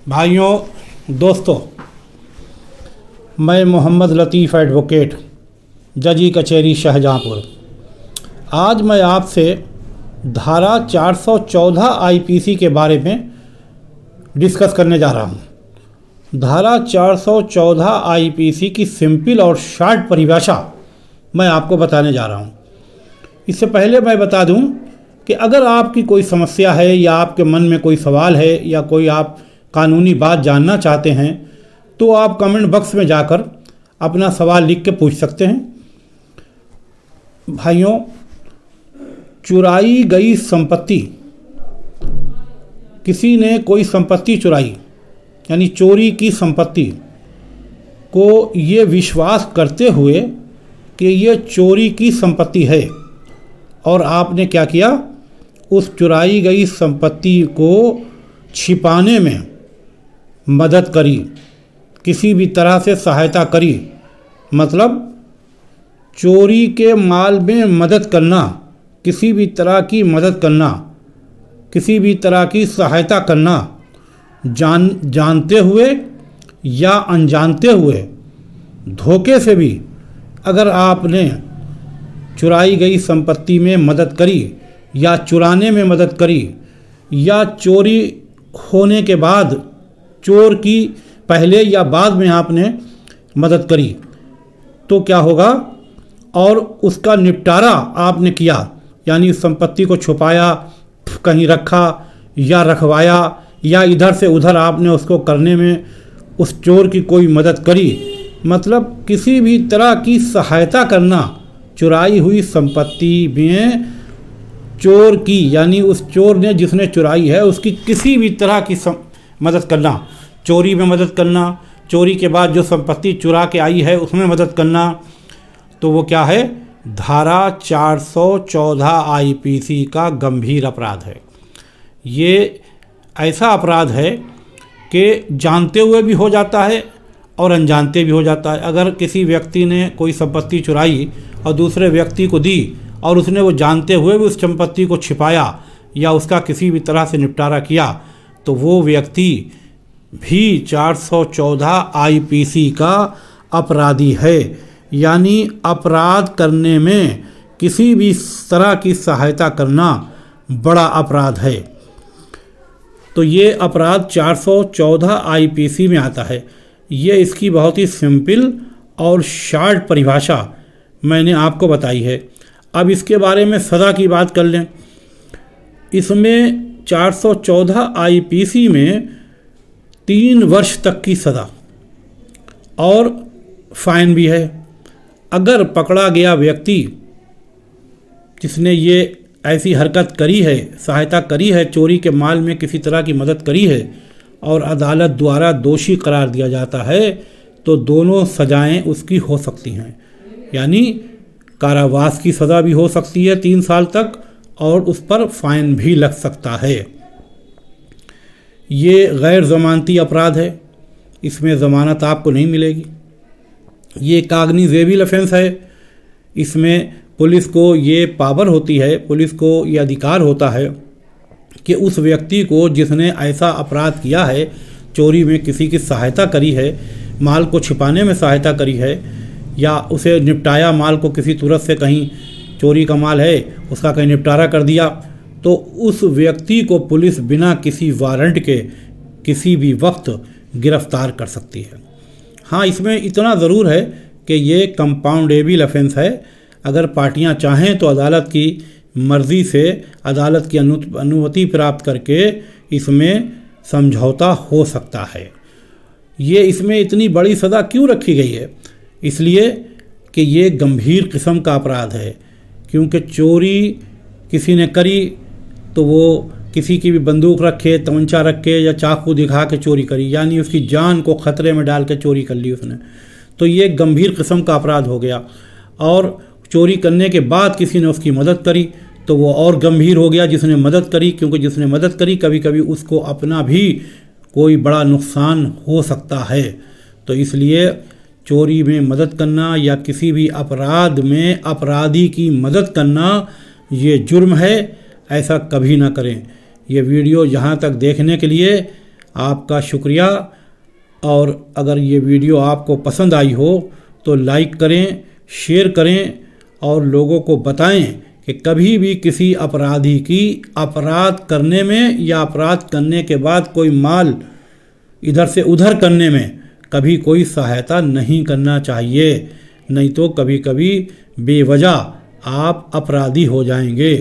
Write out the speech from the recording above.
भाइयों दोस्तों, मैं मोहम्मद लतीफ़ एडवोकेट, जजी कचहरी शाहजहाँपुर। आज मैं आपसे धारा 414 आईपीसी के बारे में डिस्कस करने जा रहा हूँ। धारा 414 आईपीसी की सिंपल और शार्ट परिभाषा मैं आपको बताने जा रहा हूँ। इससे पहले मैं बता दूँ कि अगर आपकी कोई समस्या है या आपके मन में कोई सवाल है या कोई आप कानूनी बात जानना चाहते हैं तो आप कमेंट बॉक्स में जाकर अपना सवाल लिख के पूछ सकते हैं। भाइयों, चुराई गई संपत्ति, किसी ने कोई संपत्ति चुराई यानी चोरी की संपत्ति को ये विश्वास करते हुए कि ये चोरी की संपत्ति है और आपने क्या किया, उस चुराई गई संपत्ति को छिपाने में मदद करी, किसी भी तरह से सहायता करी। मतलब चोरी के माल में मदद करना, किसी भी तरह की मदद करना, किसी भी तरह की सहायता करना, जानते हुए या अनजानते हुए, धोखे से भी अगर आपने चुराई गई संपत्ति में मदद करी या चुराने में मदद करी या चोरी होने के बाद, चोर की पहले या बाद में आपने मदद करी तो क्या होगा, और उसका निपटारा आपने किया यानी संपत्ति को छुपाया, कहीं रखा या रखवाया या इधर से उधर आपने उसको करने में उस चोर की कोई मदद करी, मतलब किसी भी तरह की सहायता करना चुराई हुई संपत्ति में चोर की, यानी उस चोर ने जिसने चुराई है उसकी किसी भी तरह की मदद करना, चोरी में मदद करना, चोरी के बाद जो संपत्ति चुरा के आई है उसमें मदद करना, तो वो क्या है, धारा 414 आईपीसी का गंभीर अपराध है। ये ऐसा अपराध है कि जानते हुए भी हो जाता है और अनजानते भी हो जाता है। अगर किसी व्यक्ति ने कोई संपत्ति चुराई और दूसरे व्यक्ति को दी और उसने वो जानते हुए भी उस संपत्ति को छिपाया या उसका किसी भी तरह से निपटारा किया तो वो व्यक्ति भी 414 आईपीसी का अपराधी है। यानी अपराध करने में किसी भी तरह की सहायता करना बड़ा अपराध है। तो ये अपराध 414 आईपीसी में आता है। ये इसकी बहुत ही सिंपल और शार्ट परिभाषा मैंने आपको बताई है। अब इसके बारे में सज़ा की बात कर लें। इसमें 414 आईपीसी में 3 वर्ष तक की सज़ा और फाइन भी है। अगर पकड़ा गया व्यक्ति जिसने ये ऐसी हरकत करी है, सहायता करी है, चोरी के माल में किसी तरह की मदद करी है और अदालत द्वारा दोषी करार दिया जाता है तो दोनों सज़ाएं उसकी हो सकती हैं। यानी कारावास की सज़ा भी हो सकती है 3 साल तक और उस पर फाइन भी लग सकता है। ये गैर ज़मानती अपराध है, इसमें ज़मानत आपको नहीं मिलेगी। ये कागनिजेबल ऑफेंस है। इसमें पुलिस को ये पावर होती है, पुलिस को ये अधिकार होता है कि उस व्यक्ति को जिसने ऐसा अपराध किया है, चोरी में किसी की सहायता करी है, माल को छिपाने में सहायता करी है या उसे निपटाया, माल को किसी सूरत से, कहीं चोरी का माल है उसका कहीं निपटारा कर दिया, तो उस व्यक्ति को पुलिस बिना किसी वारंट के किसी भी वक्त गिरफ्तार कर सकती है। हाँ, इसमें इतना ज़रूर है कि ये कंपाउंडेबल ऑफेंस है। अगर पार्टियां चाहें तो अदालत की मर्ज़ी से, अदालत की अनुमति प्राप्त करके इसमें समझौता हो सकता है। ये इसमें इतनी बड़ी सज़ा क्यों रखी गई है? इसलिए कि ये गंभीर किस्म का अपराध है। क्योंकि चोरी किसी ने करी तो वो किसी की भी बंदूक रखे, तमंचा रखे या चाकू दिखा के चोरी करी, यानी उसकी जान को ख़तरे में डाल के चोरी कर ली उसने, तो ये गंभीर किस्म का अपराध हो गया। और चोरी करने के बाद किसी ने उसकी मदद करी तो वो और गंभीर हो गया, जिसने मदद करी, क्योंकि जिसने मदद करी कभी कभी उसको अपना भी कोई बड़ा नुकसान हो सकता है। तो इसलिए चोरी में मदद करना या किसी भी अपराध में अपराधी की मदद करना ये जुर्म है। ऐसा कभी ना करें। ये वीडियो यहाँ तक देखने के लिए आपका शुक्रिया। और अगर ये वीडियो आपको पसंद आई हो तो लाइक करें, शेयर करें और लोगों को बताएं कि कभी भी किसी अपराधी की अपराध करने में या अपराध करने के बाद कोई माल इधर से उधर करने में कभी कोई सहायता नहीं करना चाहिए, नहीं तो कभी कभी बेवजह आप अपराधी हो जाएंगे।